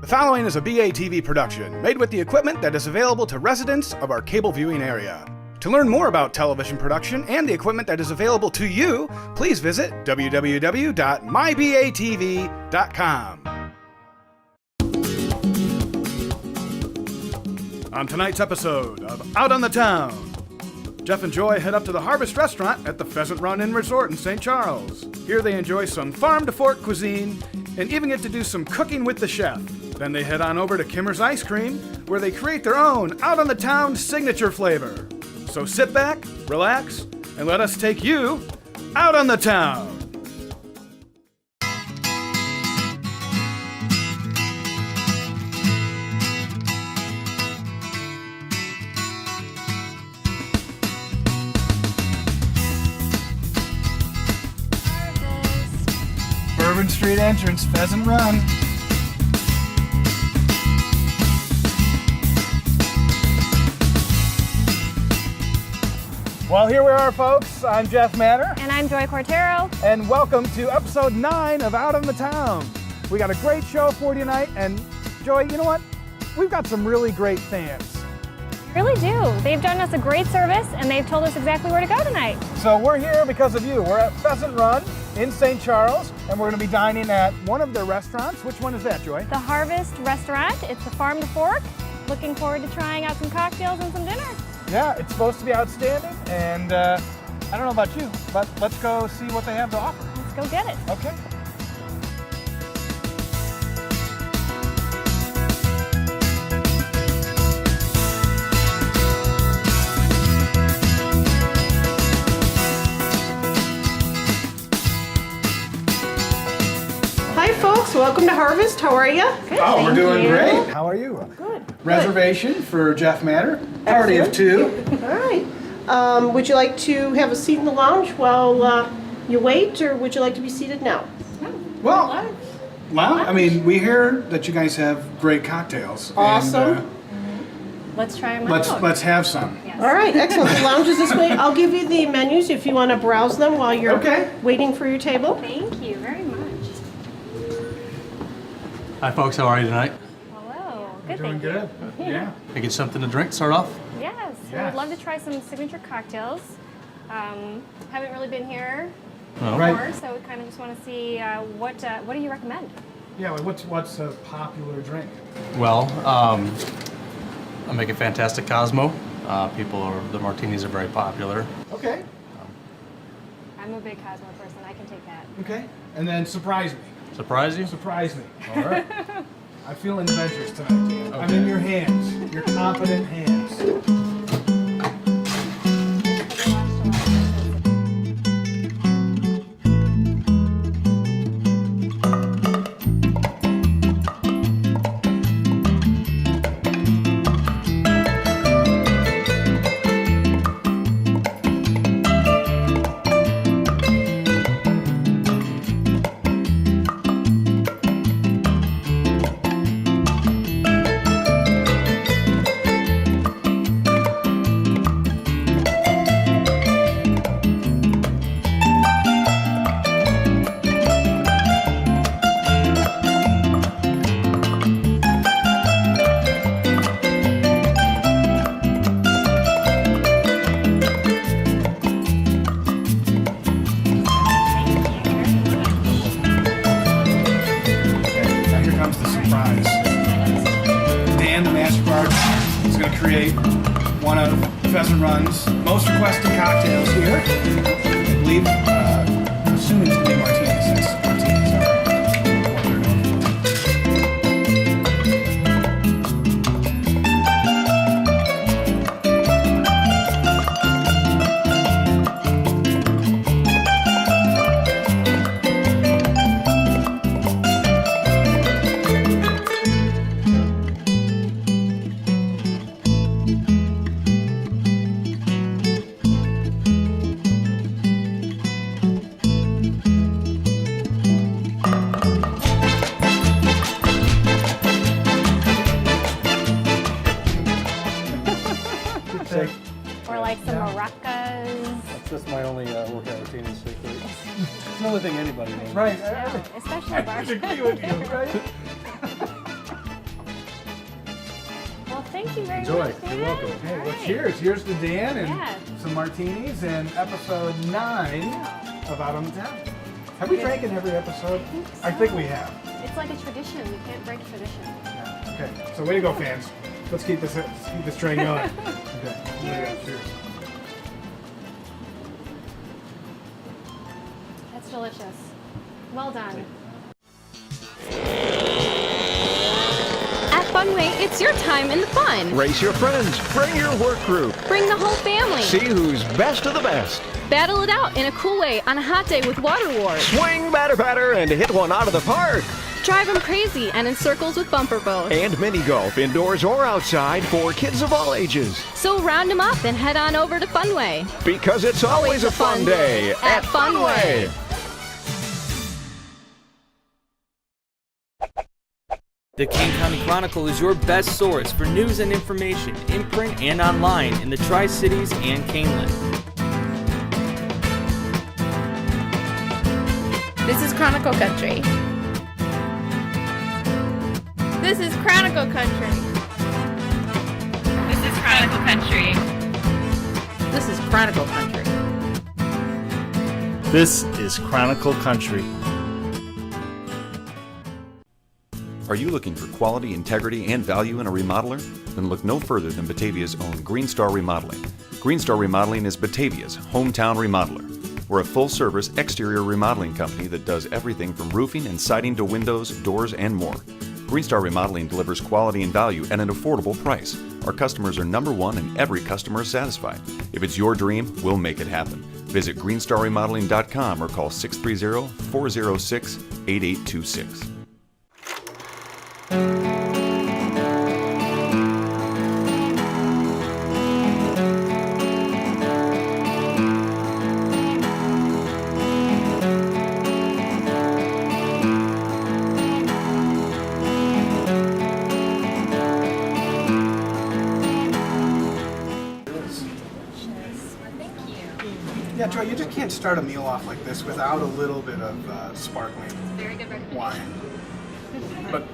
The following is a BATV production, made with the equipment that is available to residents of our cable viewing area. To learn more about television production and the equipment that is available to you, please visit www.mybatv.com. On tonight's episode of Out on the Town, Jeff and Joy head up to the Harvest Restaurant at the Pheasant Run Inn Resort in St. Charles. Here they enjoy some farm-to-fork cuisine and even get to do some cooking with the chef. Then they head on over to Kimmer's Ice Cream, where they create their own out-on-the-town signature flavor. So sit back, relax, and let us take you out on the town. Bourbon Street entrance, Pheasant Run. Well, here we are, folks. I'm Jeff Manor. And I'm Joy Cortero. And welcome to episode 9 of Out on the Town. We got a great show for you tonight. And Joy, you know what? We've got some really great fans. We really do. They've done us a great service and they've told us exactly where to go tonight. So we're here because of you. We're at Pheasant Run in St. Charles, and we're going to be dining at one of their restaurants. Which one is that, Joy? The Harvest Restaurant. It's a farm to fork. Looking forward to trying out some cocktails and some dinner. Yeah, it's supposed to be outstanding, and I don't know about you, but let's go see what they have to offer. Let's go get it. Okay. Hi folks, welcome to Harvest. How are you? Good, Oh, we're thank doing you. great. How are you? Good. Reservation for Jeff Manor. Party of 2. All right. Would you like to have a seat in the lounge while you wait, or would you like to be seated now? Well, I mean, we hear that you guys have great cocktails. Awesome. And, Let's try them out. let's have some. Yes. All right, excellent. The lounge is this way. I'll give you the menus if you want to browse them while you're Okay. waiting for your table. Thank you very much. Hi folks, how are you tonight? Hello. Good, Doing thank good. you. Yeah. I get something to drink, start off? Yes. Yes. We'd love to try some signature cocktails. Haven't really been here No. Right. before, so we kind of just want to see what do you recommend? Yeah. Like what's a popular drink? Well, I make a fantastic Cosmo. The martinis are very popular. Okay. I'm a big Cosmo person. I can take that. Okay. And then surprise me. Surprise you? Surprise me. All right. I feel adventurous tonight, Dan. I'm in your hands. Your competent hands. Now here comes the surprise. Dan, the master bartender, is going to create one of Pheasant Run's most requested cocktails here. I believe, I'm assuming it's going to be martinis, since martinis are what they're known for. Or like some maracas. That's just my only workout routine is shake weight. It's the only thing anybody knows. Right. Yeah, especially I bars. agree with you, right? Thank you very Enjoy. much, David. You're welcome. Hey, All well, right. cheers. Here's to Dan and Yeah. some martinis and episode 9 of Out on the Town. Have we drank in every episode? I think we have. It's like a tradition. We can't break tradition. Yeah. Okay. So way to go, fans. Let's keep this train going. Okay. Cheers. That's delicious. Well done. At Funway, it's your time in the fun. Race your friends, bring your work group, Bring the whole family. see who's best of the best. Battle it out in a cool way on a hot day with Water Wars. Swing, batter, and hit one out of the park. Drive them crazy and in circles with bumper boats. And mini golf, indoors or outside, for kids of all ages. So round them up and head on over to Funway. Because it's always a fun day at Funway. The Kane County Chronicle is your best source for news and information in print and online in the Tri-Cities and Caneland. This is Chronicle Country. This is Chronicle Country. This is Chronicle Country. This is Chronicle Country. This is Chronicle Country. Are you looking for quality, integrity, and value in a remodeler? Then look no further than Batavia's own Green Star Remodeling. Green Star Remodeling is Batavia's hometown remodeler. We're a full-service exterior remodeling company that does everything from roofing and siding to windows, doors, and more. Green Star Remodeling delivers quality and value at an affordable price. Our customers are number one and every customer is satisfied. If it's your dream, we'll make it happen. Visit greenstarremodeling.com or call 630-406-8826. Yeah, Joy, you just can't start a meal off like this without a little bit of sparkling wine. But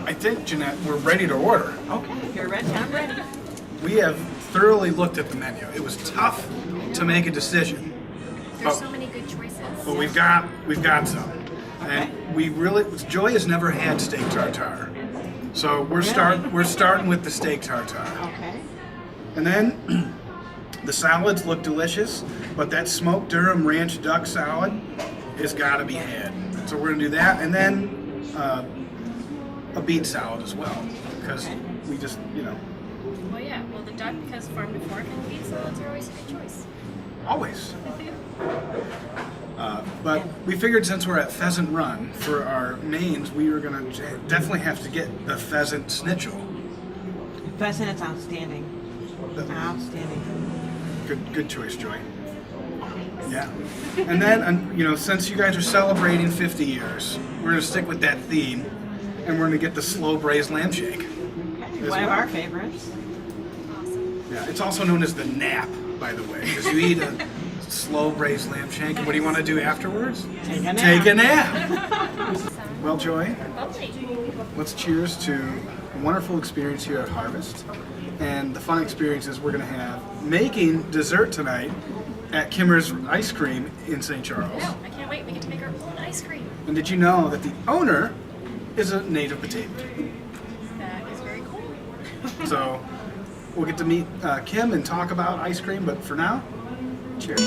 I think, Jeanette, we're ready to order. Okay, if you're ready, I'm ready. We have thoroughly looked at the menu. It was tough to make a decision. There's so many good choices. But we've got some. And we really, Joy has never had steak tartare. So we're starting with the steak tartare. Okay. And then the salads look delicious, but that smoked Durham ranch duck salad has got to be had. So we're gonna do that, and then a beet salad as well, because we just, Well, yeah. Well, the duck has farm to fork, and beet salads are always a good choice. always. But we figured since we're at Pheasant Run for our mains, we were gonna definitely have to get the pheasant schnitzel. Pheasant is outstanding. Outstanding. Good choice, Joy. Yeah. And then, since you guys are celebrating 50 years, we're going to stick with that theme, and we're going to get the slow braised lamb shake. Okay, one of our favorites. Yeah, it's also known as the nap, by the way, because you eat a slow braised lamb shake, and what do you want to do afterwards? Take a nap. Take a nap. Well, Joy, let's cheers to a wonderful experience here at Harvest, and the fun experiences we're going to have making dessert tonight at Kimmer's Ice Cream in St. Charles. No, I can't wait. We get to make our own ice cream. And did you know that the owner is a native Batavian? That is very cool. So we'll get to meet Kim and talk about ice cream, but for now, cheers.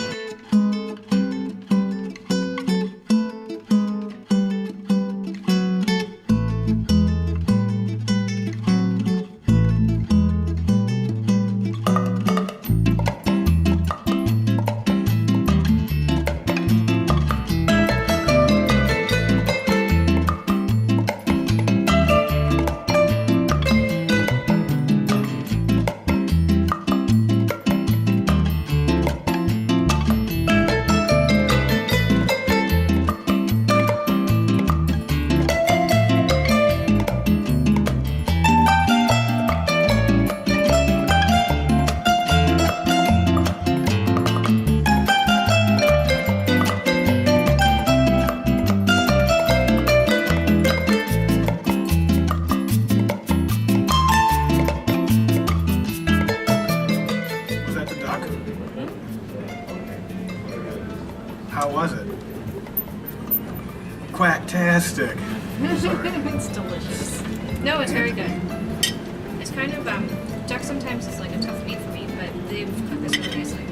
It's delicious. No, it's very good. It's kind of duck sometimes is like a tough meat for me, but they've cooked this really nicely.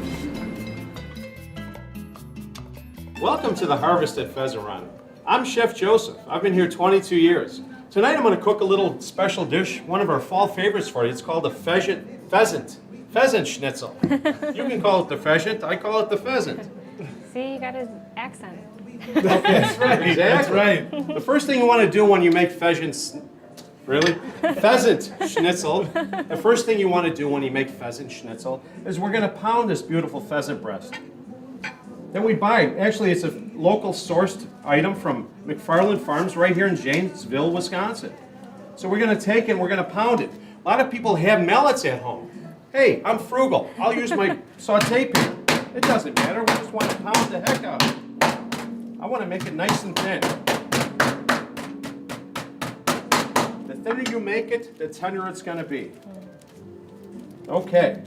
Welcome to the Harvest at Pheasant Run. I'm Chef Joseph. I've been here 22 years. Tonight I'm going to cook a little special dish, one of our fall favorites for you. It's called the pheasant schnitzel. You can call it the pheasant, I call it the pheasant. See, you got his accent. That's right. Exactly. That's right. The first thing you want to do when you make pheasant schnitzel, the first thing you want to do when you make pheasant schnitzel is we're going to pound this beautiful pheasant breast. Then we buy it. Actually, it's a local sourced item from McFarland Farms right here in Janesville, Wisconsin. So we're going to take it and we're going to pound it. A lot of people have mallets at home. Hey, I'm frugal. I'll use my saute pan. It doesn't matter. We just want to pound the heck out of it. I want to make it nice and thin. The thinner you make it, the tenderer it's going to be. Okay.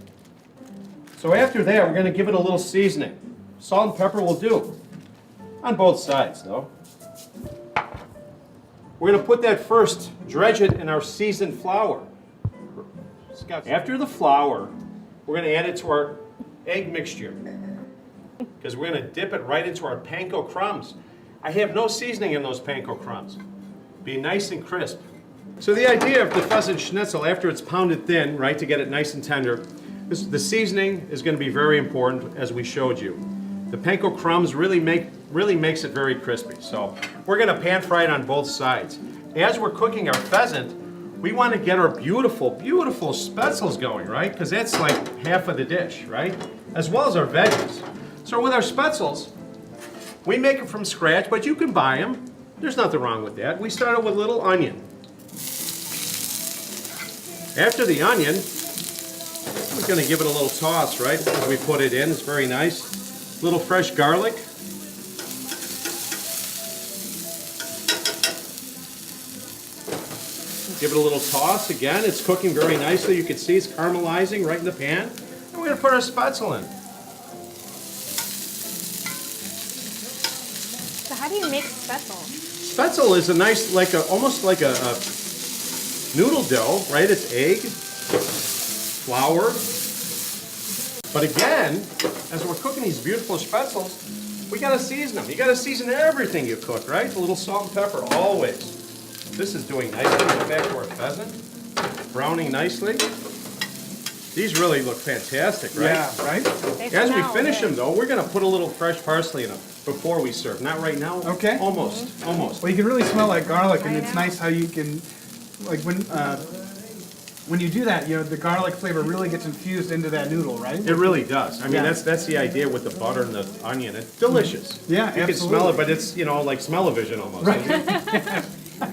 So after that, we're going to give it a little seasoning. Salt and pepper will do. On both sides, though. We're going to put that first, dredge it in our seasoned flour. After the flour, we're going to add it to our egg mixture. Because we're going to dip it right into our panko crumbs. I have no seasoning in those panko crumbs. Be nice and crisp. So the idea of the pheasant schnitzel, after it's pounded thin, right, to get it nice and tender, the seasoning is going to be very important, as we showed you. The panko crumbs really makes it very crispy. So we're going to pan fry it on both sides. As we're cooking our pheasant, we want to get our beautiful, beautiful spetzels going, right? Because that's like half of the dish, right? As well as our veggies. So with our spetzels, we make it from scratch, but you can buy them. There's nothing wrong with that. We started with a little onion. After the onion, we're going to give it a little toss, right? As we put it in, it's very nice. Little fresh garlic. Give it a little toss. Again, it's cooking very nicely. You can see it's caramelizing right in the pan. And we're going to put our spetzel in. So how do you make spetzel? Spetzel is a nice, almost like a noodle dough, right? It's egg, flour. But again, as we're cooking these beautiful spetzels, we gotta season them. You gotta season everything you cook, right? A little salt and pepper, always. This is doing nicely. Get back to our pheasant. Browning nicely. These really look fantastic, right? Yeah, right? As we finish them, though, we're gonna put a little fresh parsley in them before we serve. Not right now. Okay. Almost. Well, you can really smell like garlic, and it's nice how you can, like when you do that, you know, the garlic flavor really gets infused into that noodle, right? It really does. I mean, that's the idea with the butter and the onion. It's delicious. Yeah, you can smell it, but it's, you know, like smell-o-vision almost. Right.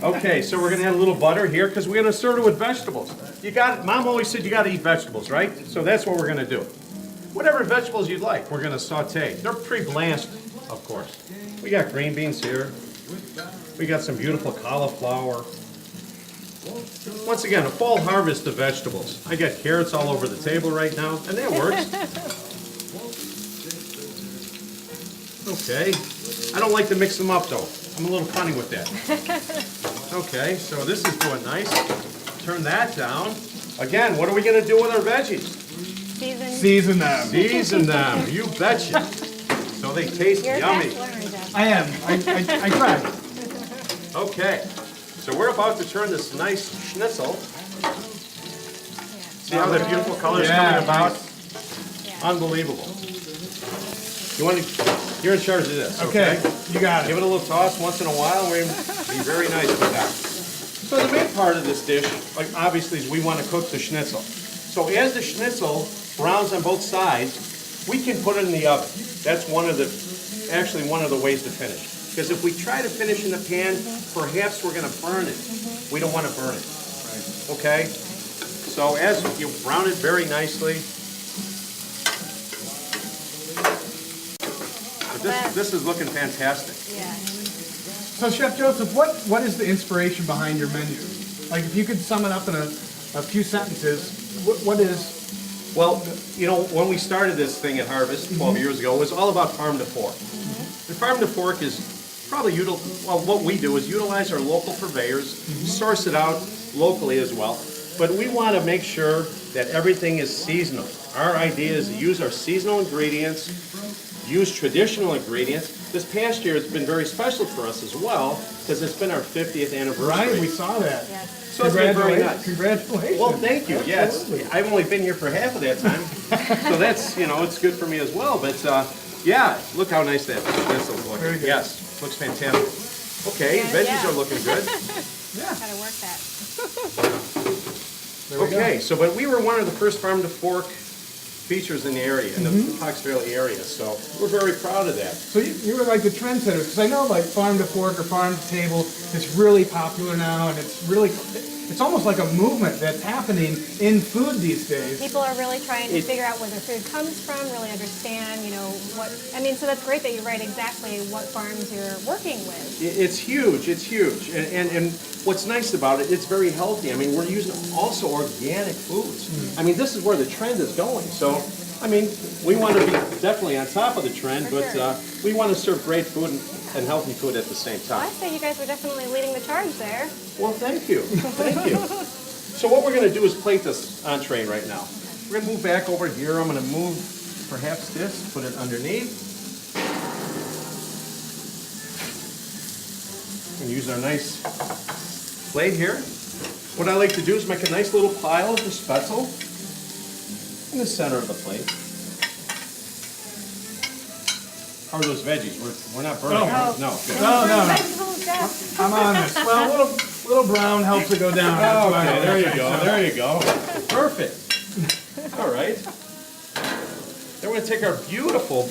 Okay, so we're gonna add a little butter here because we're gonna serve it with vegetables. You got it. Mom always said you gotta eat vegetables, right? So that's what we're gonna do. Whatever vegetables you'd like, we're gonna saute. They're pre-blanched, of course. We got green beans here. We got some beautiful cauliflower. Once again, a fall harvest of vegetables. I got carrots all over the table right now, and that works. Okay. I don't like to mix them up, though. I'm a little funny with that. Okay, so this is doing nice. Turn that down. Again, what are we going to do with our veggies? Season them. Season them. You betcha. So they taste yummy. I am. I tried. Okay. So we're about to turn this nice schnitzel. See how the beautiful colors coming about? Yeah. Unbelievable. You're in charge of this. Okay. You got it. Give it a little toss once in a while. We'll be very nice with that. So the main part of this dish, like obviously, is we want to cook the schnitzel. So as the schnitzel browns on both sides, we can put it in the oven. That's one of the ways to finish. Because if we try to finish in the pan, perhaps we're going to burn it. We don't want to burn it. Right. Okay? So as you brown it very nicely, this is looking fantastic. Yeah. So Chef Joseph, what is the inspiration behind your menu? Like if you could sum it up in a few sentences, what is... Well, you know, when we started this thing at Harvest 12 years ago, it was all about farm to fork. And farm to fork is probably what we do is utilize our local purveyors, source it out locally as well. But we want to make sure that everything is seasonal. Our idea is to use our seasonal ingredients, use traditional ingredients. This past year has been very special for us as well because it's been our 50th anniversary. Right, we saw that. So it's been very nice. Congratulations. Well, thank you. Absolutely. Yes, I've only been here for half of that time, so that's it's good for me as well. But yeah, look how nice that is looking. Very good. Yes, looks fantastic. Okay, veggies are looking good. Gotta work that. Okay, so but we were one of the first farm to fork features in the area, in the Foxville area. So we're very proud of that. So you were like the trendsetters, because I know like farm to fork or farm to table is really popular now, and it's almost like a movement that's happening in food these days. People are really trying to figure out where their food comes from, really understand, so that's great that you write exactly what farms you're working with. It's huge, and what's nice about it, it's very healthy. I mean, we're using also organic foods. I mean, this is where the trend is going. So, I mean, we want to be definitely on top of the trend, but we want to serve great food and healthy food at the same time. Well, I'd say you guys were definitely leading the charge there. Well, thank you. Thank you. So what we're going to do is plate this entree right now. We're going to move back over here. I'm going to move perhaps this, put it underneath. And use our nice plate here. What I like to do is make a nice little pile of the spätzle in the center of the plate. How are those veggies? We're not burning them. No. Good. No. Vegetables, Jeff. I'm on this. Well, a little brown helps it go down. Oh, okay, there you go. Perfect. All right. Then we're going to take our beautiful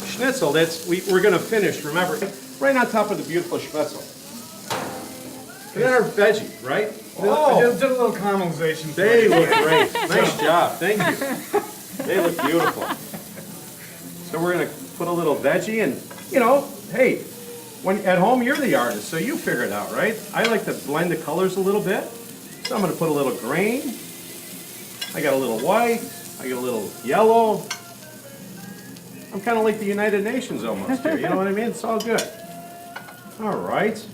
schnitzel. We're going to finish, remember, right on top of the beautiful schnitzel. And then our veggie, right? I did a little caramelization. They look great. Nice job. Thank you. They look beautiful. So we're going to put a little veggie and, hey, when at home you're the artist, so you figure it out, right? I like to blend the colors a little bit. So I'm going to put a little green. I got a little white. I got a little yellow. I'm kind of like the United Nations almost here. You know what I mean? It's all good. All right.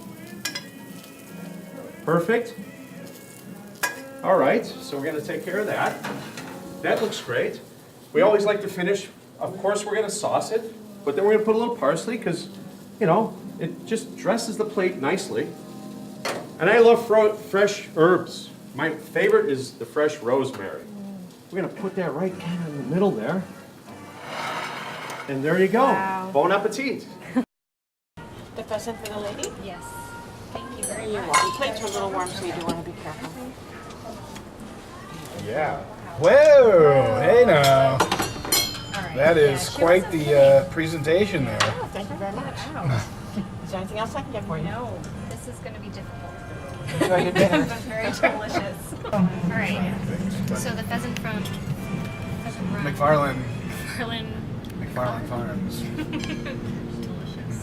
Perfect. All right, so we're going to take care of that. That looks great. We always like to finish, of course we're going to sauce it, but then we're going to put a little parsley because, it just dresses the plate nicely. And I love fresh herbs. My favorite is the fresh rosemary. We're going to put that right kind of in the middle there. And there you go. Wow. Bon appetit. The pheasant for the lady? Yes. Thank you very You're much. welcome. Plates are a little warm, so you do want to be careful. Yeah. Whoa! Hey now. That is quite the presentation there. Oh, thank you very much. Is there anything else I can get for you? No, this is going to be difficult. Enjoy your dinner. But very delicious. All right. So the pheasant from Pheasant Run. McFarland Farms. Delicious.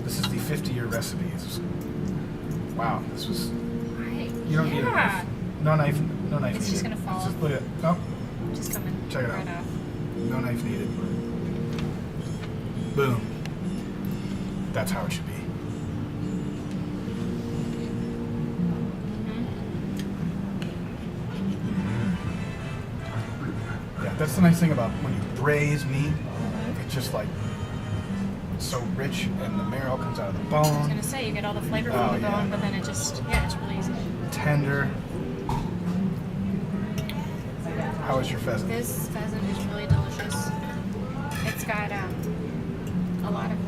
This is the 50-year recipes. Wow, this was. Right. You don't need a knife. No knife. No knife. It's just needed. gonna fall. Just look at. Oh, Just coming. check it out. Right off. No knife needed. Boom. That's how it should be. Yeah, that's the nice thing about when you braise meat. It's just like so rich, and the marrow comes out of the I was bone. gonna say you get all the flavor Oh, from the yeah. bone, but then it's really easy. Tender. How is your pheasant? This pheasant is really delicious. It's got a lot of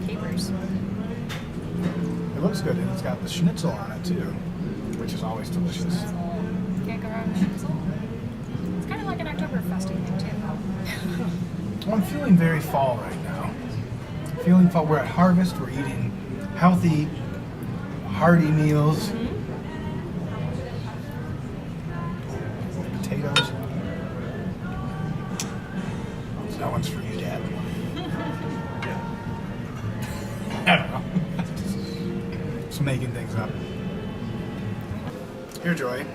capers. It looks good, and it's got the schnitzel on it too, which is always delicious. Can't go wrong with schnitzel. It's kind of like an Oktoberfest thing too. Well, I'm feeling very fall right now. Feeling fall. We're at harvest. We're eating healthy, hearty meals. Potatoes. That one's for you, Dad. I don't know. Just making things up. Here, Joy.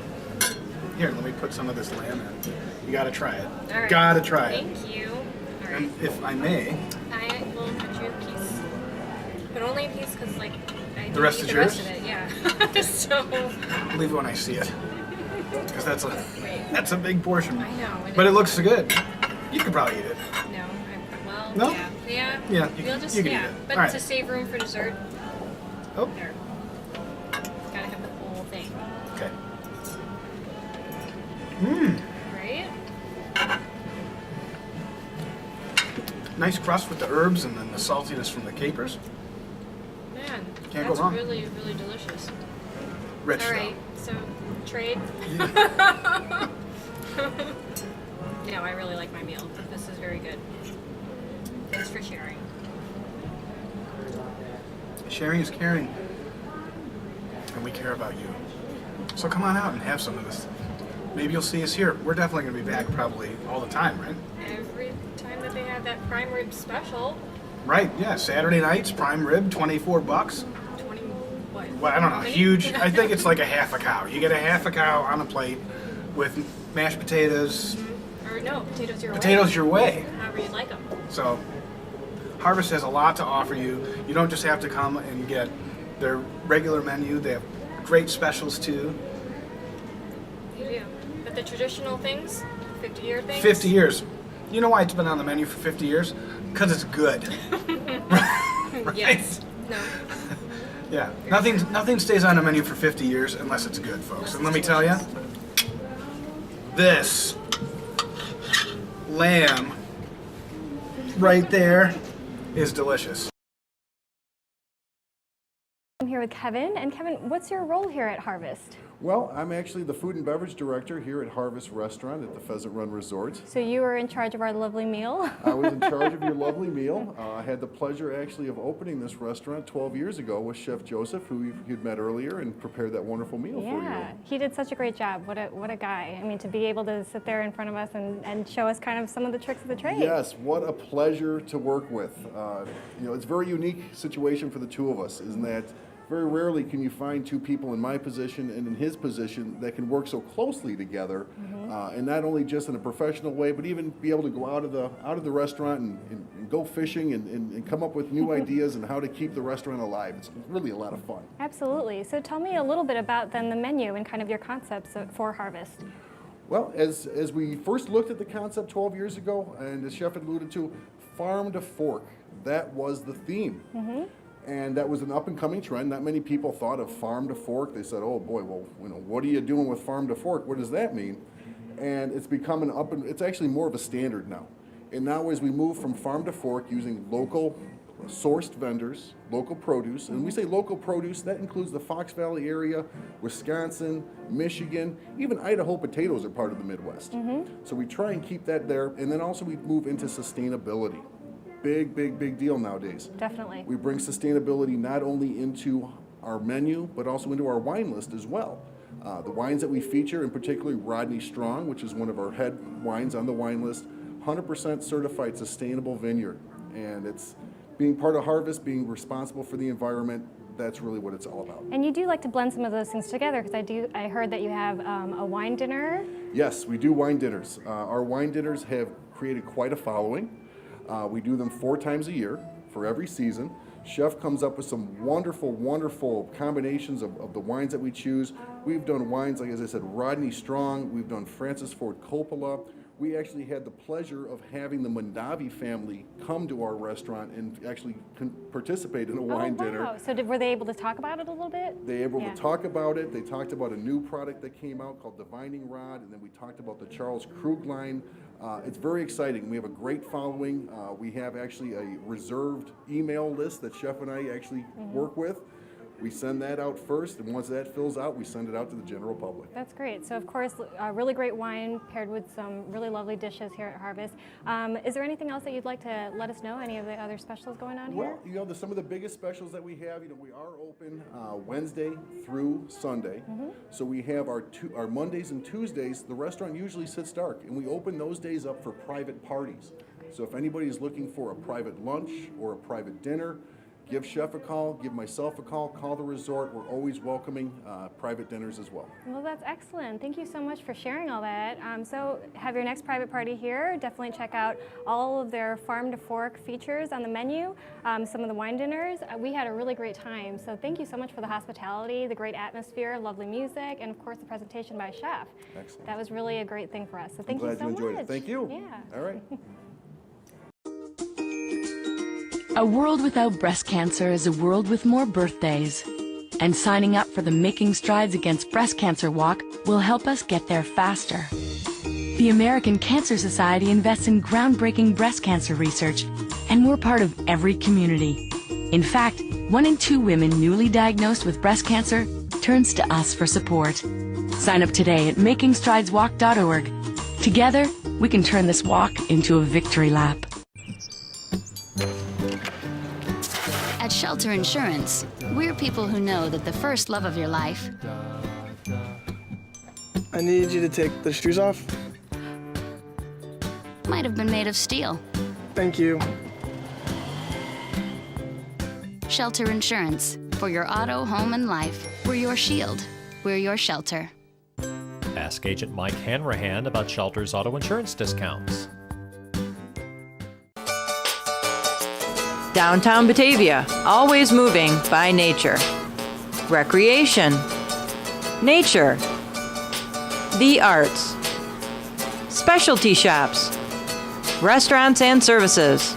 Here, let me put some of this lamb in. You gotta try it. All right. Gotta try it. Thank you. All right. And if I may, I will put you but only in piece because like I The rest eat is the yours? rest of it. Yeah. So. Believe it when I see it, because that's a big portion. I know. But it looks so good. You could probably eat it. No. Well. No? Yeah. Yeah, We'll just you can eat yeah. it. But All right. to save room for dessert. Oh. There. Gotta have the whole thing. Okay. Right. Nice crust with the herbs and then the saltiness from the capers. Man, Can't go that's wrong. really, really delicious. Rich All right, so trade. No, I really like my meal. This is very good. Thanks for sharing. Sharing is caring. And we care about you. So come on out and have some of this. Maybe you'll see us here. We're definitely going to be back probably all the time, right? Every time that they have that prime rib special, Right, yeah. Saturday nights, prime rib, $24. 20 what? Well, I don't know, How many? huge. I think it's like a half a cow. You get a half a cow on a plate with mashed potatoes. Or no, potatoes your way. Potatoes your way. However you like them. So, Harvest has a lot to offer you. You don't just have to come and get their regular menu. They have great specials too. You do. But the traditional things, 50-year things. 50 years. You know why it's been on the menu for 50 years? Because it's good. Right? Yes. No. Yeah. Nothing stays on the menu for 50 years unless it's good, folks. And let me tell you, this lamb right there is delicious. I'm here with Kevin. And Kevin, what's your role here at Harvest? Well, I'm actually the food and beverage director here at Harvest Restaurant at the Pheasant Run Resort. So you were in charge of our lovely meal? I was in charge of your lovely meal. I had the pleasure actually of opening this restaurant 12 years ago with Chef Joseph, who you'd met earlier, and prepared that wonderful meal for you. Yeah, he did such a great job. What a guy. I mean, to be able to sit there in front of us and show us kind of some of the tricks of the trade. Yes, what a pleasure to work with. It's a very unique situation for the two of us, isn't that? Very rarely can you find two people in my position and in his position that can work so closely together, and not only just in a professional way, but even be able to go out of the restaurant and go fishing and come up with new ideas and how to keep the restaurant alive. It's really a lot of fun. Absolutely. So tell me a little bit about then the menu and kind of your concepts for Harvest. Well, as we first looked at the concept 12 years ago, and as Chef had alluded to, farm to fork, that was the theme. And that was an up-and-coming trend. Not many people thought of farm to fork. They said, "Oh boy, well, what are you doing with farm to fork? What does that mean?" And it's become it's actually more of a standard now. And now, as we move from farm to fork, using local sourced vendors, local produce, and when we say local produce, that includes the Fox Valley area, Wisconsin, Michigan, even Idaho potatoes are part of the Midwest. So we try and keep that there, and then also we move into sustainability. Big deal nowadays. Definitely. We bring sustainability not only into our menu, but also into our wine list as well. The wines that we feature, and particularly Rodney Strong, which is one of our head wines on the wine list, 100% certified sustainable vineyard. And it's being part of Harvest, being responsible for the environment, that's really what it's all about. And you do like to blend some of those things together, because I heard that you have a wine dinner. Yes, we do wine dinners. Our wine dinners have created quite a following. We do them 4 times a year for every season. Chef comes up with some wonderful combinations of the wines that we choose. We've done wines, like as I said, Rodney Strong. We've done Francis Ford Coppola. We actually had the pleasure of having the Mondavi family come to our restaurant and actually participate in a wine dinner. Wow. So were they able to talk about it a little bit? They were able to talk about it. They talked about a new product that came out called Divining Rod, and then we talked about the Charles Krug line. It's very exciting. We have a great following. We have actually a reserved email list that Chef and I actually work with. We send that out first, and once that fills out, we send it out to the general public. That's great. So, of course, really great wine paired with some really lovely dishes here at Harvest. Is there anything else that you'd like to let us know? Any of the other specials going on here? Well, some of the biggest specials that we have, we are open Wednesday through Sunday. So we have our Mondays and Tuesdays, the restaurant usually sits dark, and we open those days up for private parties. So if anybody is looking for a private lunch or a private dinner, give Chef a call, give myself a call, call the resort. We're always welcoming private dinners as well. Well, that's excellent. Thank you so much for sharing all that. So have your next private party here. Definitely check out all of their farm to fork features on the menu, some of the wine dinners. We had a really great time. So thank you so much for the hospitality, the great atmosphere, lovely music, and of course the presentation by Chef. Excellent. That was really a great thing for us. So thank I'm you glad so you enjoyed much. it. Thank you. Yeah. All right. A world without breast cancer is a world with more birthdays. And signing up for the Making Strides Against Breast Cancer Walk will help us get there faster. The American Cancer Society invests in groundbreaking breast cancer research, and we're part of every community. In fact, 1 in 2 women newly diagnosed with breast cancer turns to us for support. Sign up today at makingstrideswalk.org. Together, we can turn this walk into a victory lap. At Shelter Insurance, we're people who know that the first love of your life I need you to take the shoes off. might have been made of steel. Thank you. Shelter Insurance. For your auto, home, and life, we're your shield. We're your shelter. Ask Agent Mike Hanrahan about Shelter's auto insurance discounts. Downtown Batavia, always moving by nature. Recreation. Nature. The arts. Specialty shops. Restaurants and services.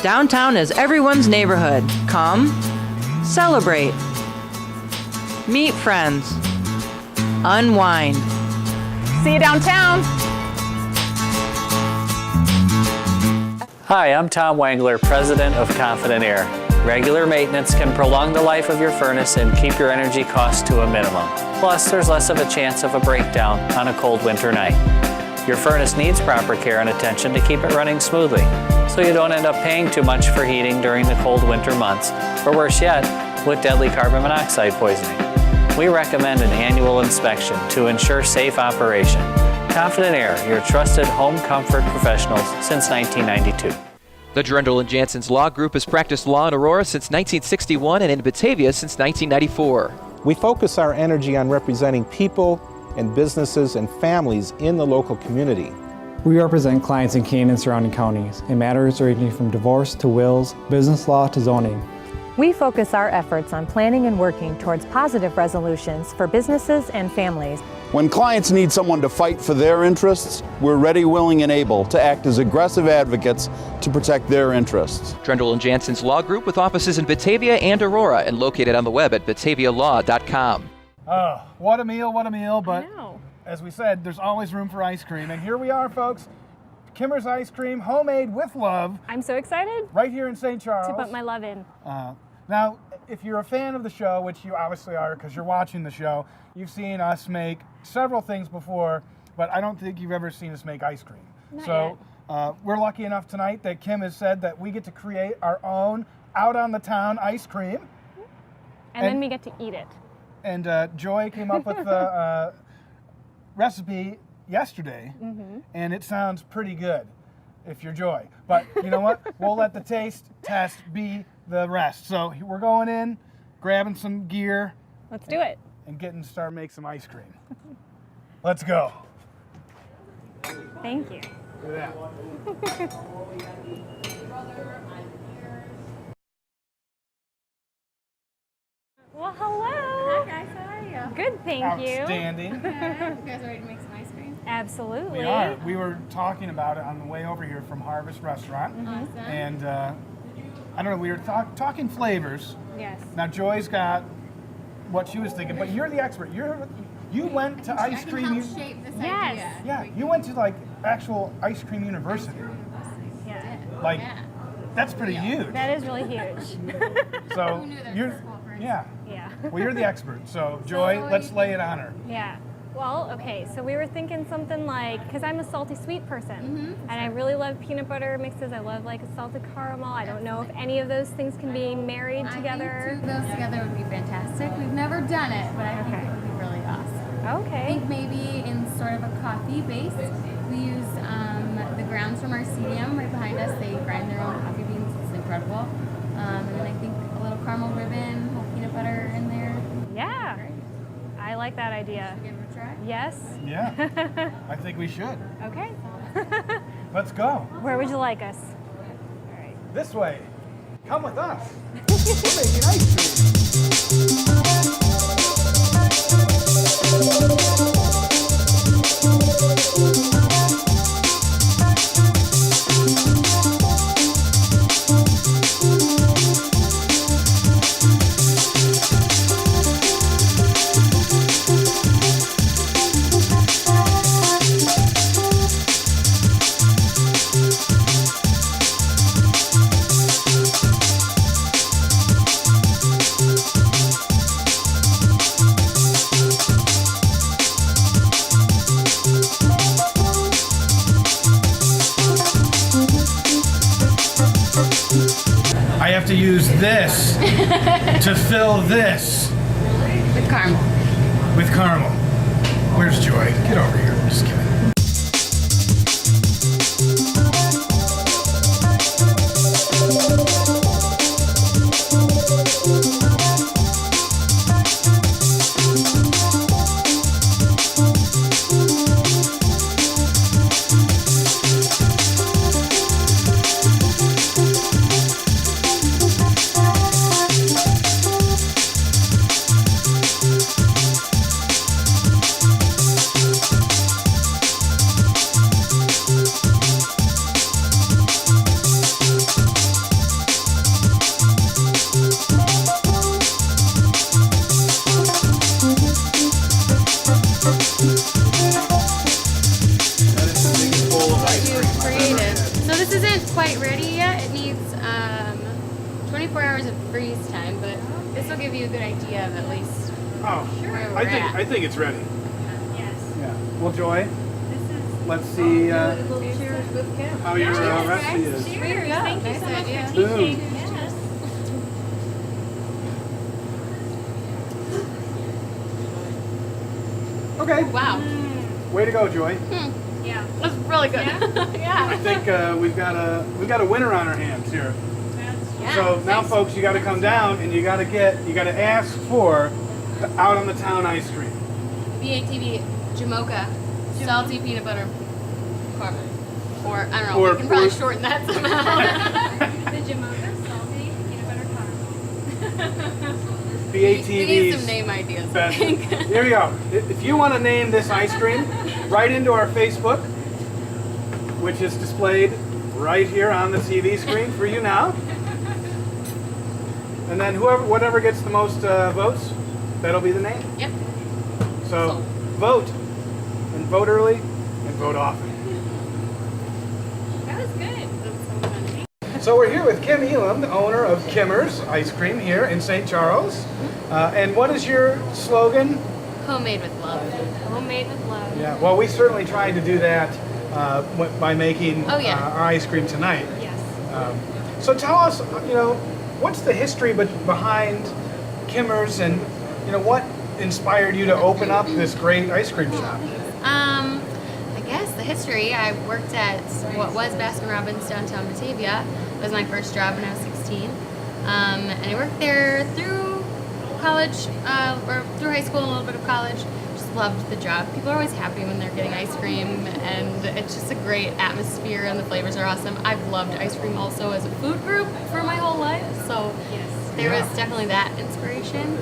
Downtown is everyone's neighborhood. Come, celebrate. Meet friends. Unwind. See you downtown. Hi, I'm Tom Wangler, President of Confident Air. Regular maintenance can prolong the life of your furnace and keep your energy costs to a minimum. Plus, there's less of a chance of a breakdown on a cold winter night. Your furnace needs proper care and attention to keep it running smoothly, so you don't end up paying too much for heating during the cold winter months, or worse yet, with deadly carbon monoxide poisoning. We recommend an annual inspection to ensure safe operation. Confident Air, your trusted home comfort professionals since 1992. The Drendel and Jansen's Law Group has practiced law in Aurora since 1961 and in Batavia since 1994. We focus our energy on representing people and businesses and families in the local community. We represent clients in Keene and surrounding counties in matters ranging from divorce to wills, business law to zoning. We focus our efforts on planning and working towards positive resolutions for businesses and families. When clients need someone to fight for their interests, we're ready, willing, and able to act as aggressive advocates to protect their interests. Drendel and Jansen's Law Group with offices in Batavia and Aurora and located on the web at batavialaw.com. Oh, what a meal, but as we said, there's always room for ice cream. And here we are, folks. Kimmer's Ice Cream, homemade with love. I'm so excited. Right here in St. Charles. To put my love in. Now, if you're a fan of the show, which you obviously are because you're watching the show, you've seen us make several things before, but I don't think you've ever seen us make ice cream. Not yet. We're lucky enough tonight that Kim has said that we get to create our own out-on-the-town ice cream. And then we get to eat it. And Joy came up with the recipe yesterday, and it sounds pretty good if you're Joy. But you know what? We'll let the taste test be the rest. So we're going in, grabbing some gear. Let's do it. And start make some ice cream. Let's go. Thank you. Do that. Well, hello. Hi guys, how are you? Good, thank you. Outstanding. You guys ready to make some ice cream? Absolutely. We are. We were talking about it on the way over here from Harvest Restaurant. Awesome. And I don't know, we were talking flavors. Yes. Now Joy's got what she was thinking, but you're the expert. You went to ice cream. I can help shape this idea. Yeah, you went to like actual ice cream university. Yeah. Like, that's pretty huge. That is really huge. So Who knew there was you're, a school for it? yeah. Yeah. Well, you're the expert. So Joy, let's lay it on her. Yeah. Well, okay, so we were thinking something like, because I'm a salty sweet person, and I really love peanut butter mixes. I love like a salted caramel. I don't know if any of those things can be married together. I think two of those together would be fantastic. We've never done it, but I think it would be really awesome. Okay. I think maybe in sort of a coffee base, we use the grounds from Arcedium right behind us. They grind their own coffee beans. It's incredible. And then I think a little caramel ribbon, whole peanut butter in there. Yeah. I like that idea. Give it a try? Yes? Yeah, I think we should. Okay. Let's go. Where would you like us? This way. Come with us. We're making ice I have to use this to fill this. With caramel. With caramel. Where's Joy? Get over here. I'm just kidding. Creative. So this isn't quite ready yet. It needs 24 hours of freeze time, but this will give you a good idea of at least where we're at. I think it's ready. Yes. Yeah. Well, Joy, let's see Cheers with Kim. how your recipe is. Cheers. Thank you so much for Boom. teaching. Yes. Okay. Wow. Way to go, Joy. Yeah. That's really good. Yeah. I think we've got a winner on our hands here. Yeah. So now, folks, you got to come down and you got to ask for the Out on the Town ice cream. BATV Jamocha salty peanut butter caramel. Or I don't know. Or- we can probably or- shorten that somehow. The Jamocha salty peanut butter caramel. We need BATV's some name ideas. I best. think. Here we go. If you want to name this ice cream, write into our Facebook, which is displayed right here on the TV screen for you now. And then whatever gets the most votes, that'll be the name. Yep. So vote, and vote early, and vote often. That was good. That's so funny. So we're here with Kim Elam, the owner of Kimmer's Ice Cream here in St. Charles. And what is your slogan? Homemade with love. Homemade with love. Yeah, well, we certainly tried to do that by making Oh, yeah. our ice cream tonight. Yes. So tell us, what's the history behind Kimmer's, and what inspired you to open up this great ice cream shop? I guess the history. I worked at what was Baskin Robbins downtown Batavia. It was my first job when I was 16, and I worked there through college or through high school and a little bit of college. Just loved the job. People are always happy when they're getting ice cream, and it's just a great atmosphere, and the flavors are awesome. I've loved ice cream also as a food group for my whole life, so there was definitely that inspiration.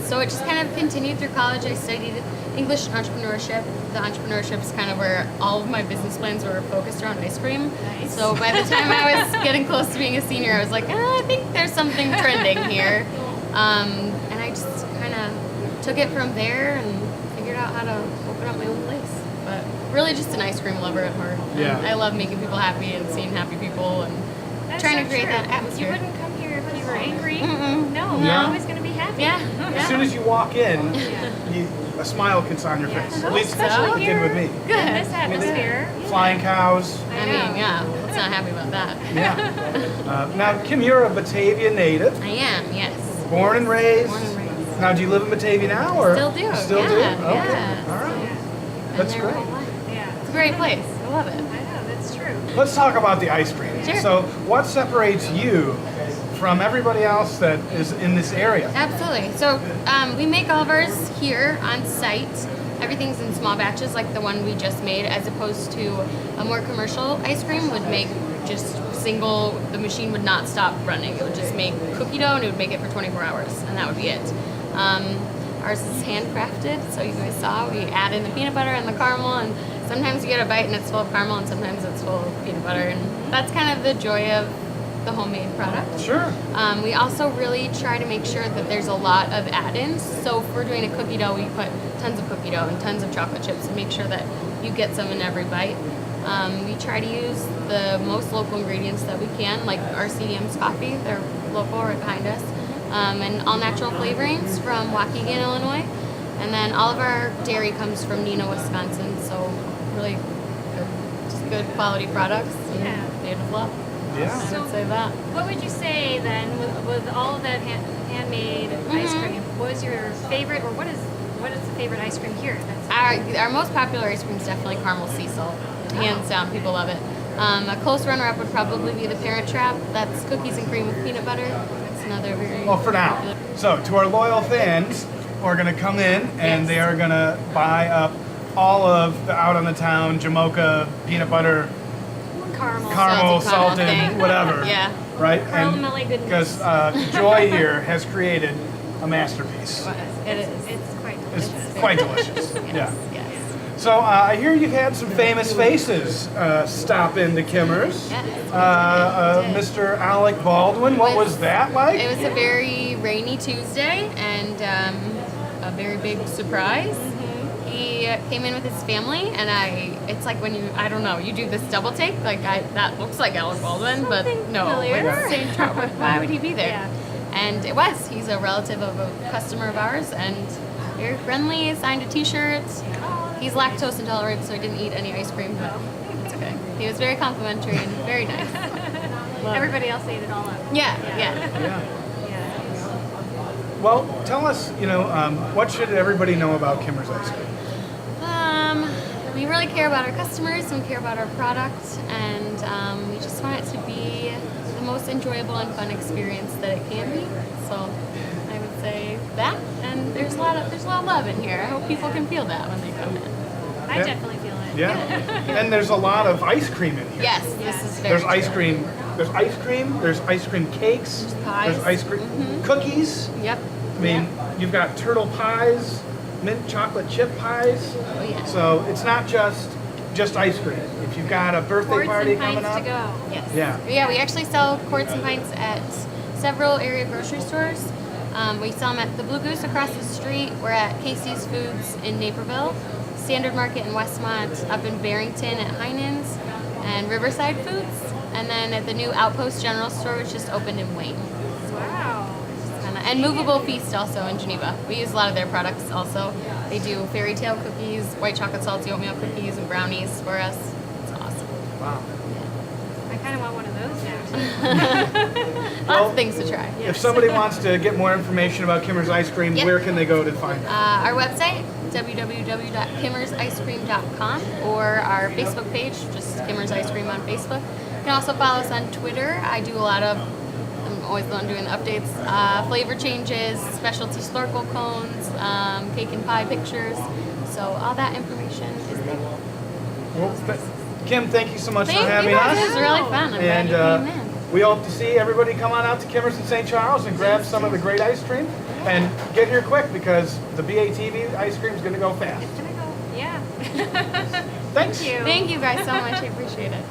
So it just kind of continued through college. I studied English and entrepreneurship. The entrepreneurship is kind of where all of my business plans were focused around ice cream. So by the time I was getting close to being a senior, I was like, I think there's something trending here. And I just kind of took it from there and figured out how to open up my own place. But really just an ice cream lover at heart. Yeah. And I love making people happy and seeing happy people and trying to create that atmosphere. You wouldn't come here if you were angry. Mm-mm. No, Yeah. you're always going to be happy. Yeah. As soon as you walk in, a smile gets on your face. At least that's what it did with me. Good. In this atmosphere. Flying cows. I mean, yeah, let's not happy about that. Yeah. Now, Kim, you're a Batavia native. I am, yes. Born and raised. Born and raised. Now, do you live in Batavia now, or Still do. Still do. Yeah, Okay. yeah. All right. Been That's there great. my whole life. Yeah. It's a great place. I love it. I know, that's true. Let's talk about the ice cream. Sure. So, what separates you from everybody else that is in this area. Absolutely. So we make all of ours here on site. Everything's in small batches like the one we just made, as opposed to a more commercial ice cream would make just single, the machine would not stop running. It would just make cookie dough and it would make it for 24 hours and that would be it. Ours is handcrafted, so you guys saw we add in the peanut butter and the caramel, and sometimes you get a bite and it's full of caramel and sometimes it's full of peanut butter, and that's kind of the joy of the homemade product. Sure. We also really try to make sure that there's a lot of add-ins. So if we're doing a cookie dough, we put tons of cookie dough and tons of chocolate chips to make sure that you get some in every bite. We try to use the most local ingredients that we can, like our CDM's coffee, they're local right behind us, and all natural flavorings from Waukegan, Illinois. And then all of our dairy comes from Neenah, Wisconsin, so really good, just good quality products made with love. Yeah. I would say that. What would you say then, with all of that handmade ice cream? What was your favorite, or what is the favorite ice cream here? Our most popular ice cream is definitely caramel sea salt. Hands down, people love it. A close runner-up would probably be the Parent Trap. That's cookies and cream with peanut butter. That's another very Well, for now. So, to our loyal fans, we're going to come in and they are going to buy up all of the Out on the Town Jamocha peanut butter, caramel salted, whatever. Yeah. Right? Caramelly goodness. Because Joy here has created a masterpiece. It is. It's quite It's delicious. quite delicious. Yeah. Yes. So I hear you've had some famous faces stop into Kimmer's. Mr. Alec Baldwin, what was that like? It was a very rainy Tuesday and a very big surprise. He came in with his family, and it's like when I don't know, you do this double take, like that looks like Alec Baldwin, but no, like same truck. Why would he be there? Yeah. And it was. He's a relative of a customer of ours, and very friendly. Signed a T-shirt. He's lactose intolerant, so he didn't eat any ice cream, but it's okay. He was very complimentary and very nice. Everybody else ate it all up. Yeah. Well, tell us, what should everybody know about Kimmer's ice cream? We really care about our customers and we care about our product, and we just want it to be the most enjoyable and fun experience that it can be. So I would say that, and there's a lot of love in here. I hope people can feel that when they come in. I definitely feel it. Yeah. And there's a lot of ice cream in here. Yes, this is very There's ice cream. There's ice cream. There's ice cream cakes. There's pies. There's ice cream cookies. Yep. I mean, you've got turtle pies, mint chocolate chip pies. Oh yeah. So it's not just ice cream. If you've got a birthday Quarts party and coming pints up, to go. Yes. Yeah. We actually sell quarts and pints at several area grocery stores. We sell them at the Blue Goose across the street. We're at Casey's Foods in Naperville, Standard Market in Westmont, up in Barrington at Heinen's, and Riverside Foods, and then at the new Outpost General Store, which just opened in Wayne. Wow. And Movable Feast also in Geneva. We use a lot of their products also. They do fairy tale cookies, white chocolate salty oatmeal cookies, and brownies for us. It's awesome. Wow. I kind of want one of those now. Lots of things to try. If somebody wants to get more information about Kimmer's ice cream, where can they go to find it? Our website, www.kimmersicecream.com, or our Facebook page, just Kimmer's Ice Cream on Facebook. You can also follow us on Twitter. I'm always the one doing the updates, flavor changes, specialty snorkel cones, cake and pie pictures. So all that information is there. Well, Kim, thank you so much for Thank having you guys. us. It was really fun. I'm glad you came in. We hope to see everybody come on out to Kimmer's in St. Charles and grab some of the great ice cream. And get here quick because the BATV ice cream is going to go fast. It's gonna go. Yeah. Thanks. Thank you. Thank you guys so much. I appreciate it.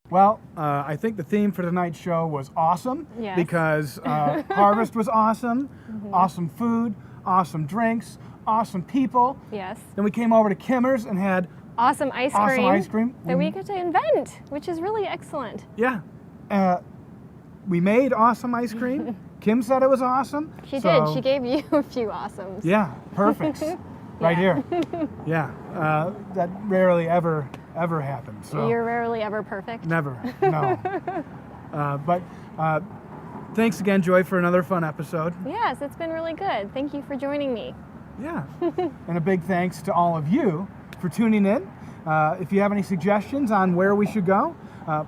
Well, I think the theme for tonight's show was awesome. Yes. Because Harvest was awesome, awesome food, awesome drinks, awesome people. Yes. Then we came over to Kimmer's and had Awesome ice cream. That we get to invent, which is really excellent. Yeah. We made awesome ice cream. Kim said it was awesome. She did. She gave you a few awesomes. Yeah, perfect. Right here. Yeah. That rarely ever happens. So. You're rarely ever perfect. Never. No. But thanks again, Joy, for another fun episode. Yes, it's been really good. Thank you for joining me. Yeah. And a big thanks to all of you for tuning in. If you have any suggestions on where we should go,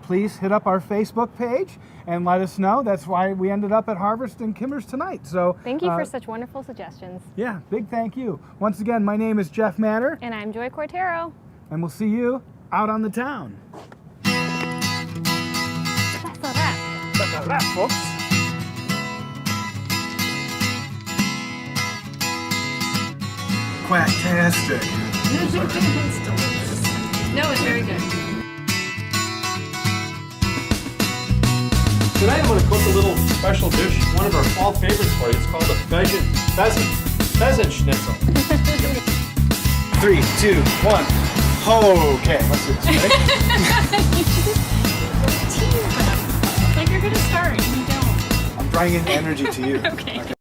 please hit up our Facebook page and let us know. That's why we ended up at Harvest and Kimmers tonight. So Thank you for such wonderful suggestions. yeah, big thank you. Once again, my name is Jeff Matter. And I'm Joy Cortero. And we'll see you out on the town. That's a wrap. That's a wrap, folks. Quacktastic. It's delicious. No, it's very good. Tonight I'm going to cook a little special dish, one of our fall favorites for you. It's called a pheasant schnitzel. 3, 2, 1. Okay, let's do this. Ready? You should just tease them. Like you're going to start and you don't. I'm bringing energy to you. Okay.